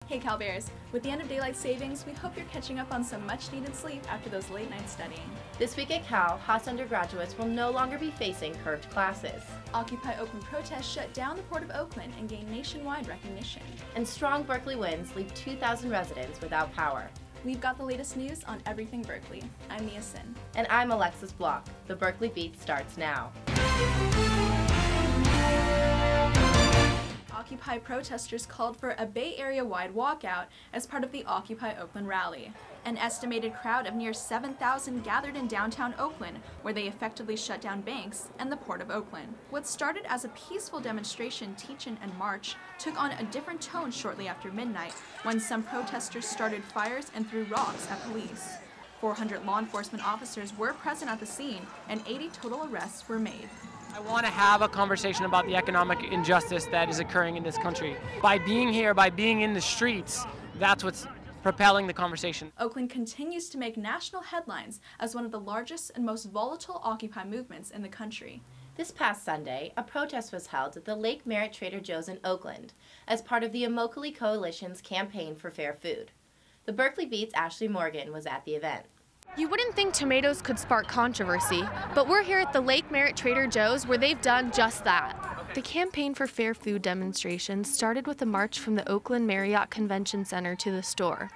Hey Cal Bears, with the end of daylight savings, we hope you're catching up on some much-needed sleep after those late nights studying. This week at Cal, Haas undergraduates will no longer be facing curved classes. Occupy Oakland protests shut down the Port of Oakland and gain nationwide recognition. And strong Berkeley winds leave 2,000 residents without power. We've got the latest news on everything Berkeley. I'm Mia Sin. And I'm Alexis Block. The Berkeley Beat starts now. Occupy protesters called for a Bay Area-wide walkout as part of the Occupy Oakland rally. An estimated crowd of near 7,000 gathered in downtown Oakland, where they effectively shut down banks and the Port of Oakland. What started as a peaceful demonstration, teach-in, and march took on a different tone shortly after midnight, when some protesters started fires and threw rocks at police. 400 law enforcement officers were present at the scene, and 80 total arrests were made. I want to have a conversation about the economic injustice that is occurring in this country. By being here, by being in the streets, that's what's propelling the conversation. Oakland continues to make national headlines as one of the largest and most volatile Occupy movements in the country. This past Sunday, a protest was held at the Lake Merritt Trader Joe's in Oakland as part of the Immokalee Coalition's campaign for fair food. The Berkeley Beat's Ashley Morgan was at the event. You wouldn't think tomatoes could spark controversy, but we're here at the Lake Merritt Trader Joe's where they've done just that. The campaign for fair food demonstration started with a march from the Oakland Marriott Convention Center to the store.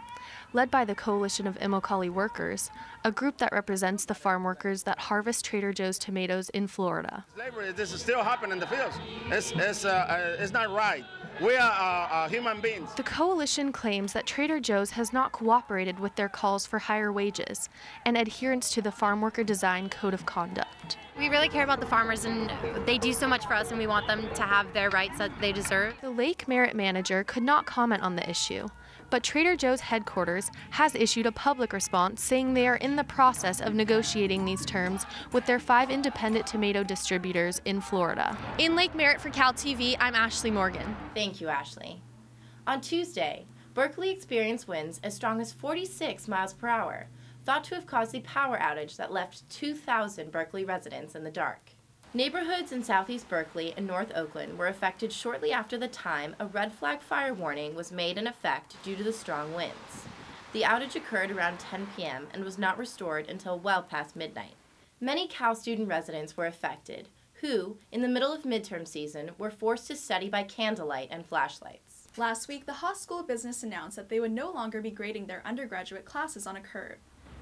Led by the Coalition of Immokalee Workers, a group that represents the farm workers that harvest Trader Joe's tomatoes in Florida. Slavery, this is still happening in the fields. It's not right. We are human beings. The coalition claims that Trader Joe's has not cooperated with their calls for higher wages and adherence to the Farm Worker Design Code of Conduct. We really care about the farmers, and they do so much for us, and we want them to have their rights that they deserve. The Lake Merritt manager could not comment on the issue, but Trader Joe's headquarters has issued a public response saying they are in the process of negotiating these terms with their 5 independent tomato distributors in Florida. In Lake Merritt for Cal TV, I'm Ashley Morgan. Thank you, Ashley. On Tuesday, Berkeley experienced winds as strong as 46 miles per hour, thought to have caused the power outage that left 2,000 Berkeley residents in the dark. Neighborhoods in southeast Berkeley and North Oakland were affected shortly after the time a red flag fire warning was made in effect due to the strong winds. The outage occurred around 10 p.m. and was not restored until well past midnight. Many Cal student residents were affected, who, in the middle of midterm season, were forced to study by candlelight and flashlights. Last week, the Haas School of Business announced that they would no longer be grading their undergraduate classes on a curve.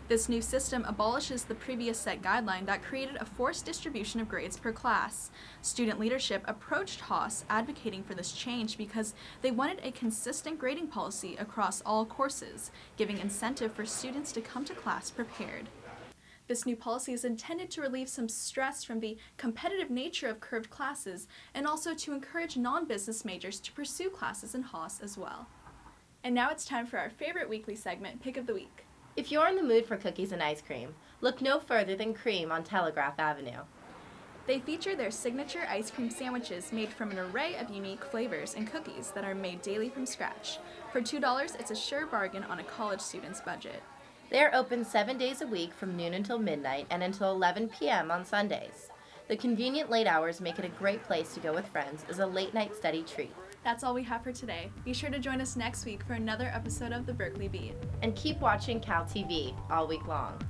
This new system abolishes the previous set guideline that created a forced distribution of grades per class. Student leadership approached Haas advocating for this change because they wanted a consistent grading policy across all courses, giving incentive for students to come to class prepared. This new policy is intended to relieve some stress from the competitive nature of curved classes and also to encourage non-business majors to pursue classes in Haas as well. And now it's time for our favorite weekly segment, Pick of the Week. If you're in the mood for cookies and ice cream, look no further than Cream on Telegraph Avenue. They feature their signature ice cream sandwiches made from an array of unique flavors and cookies that are made daily from scratch. For $2, it's a sure bargain on a college student's budget. They are open 7 days a week from noon until midnight and until 11 p.m. on Sundays. The convenient late hours make it a great place to go with friends as a late-night study treat. That's all we have for today. Be sure to join us next week for another episode of The Berkeley Beat. And keep watching Cal TV all week long.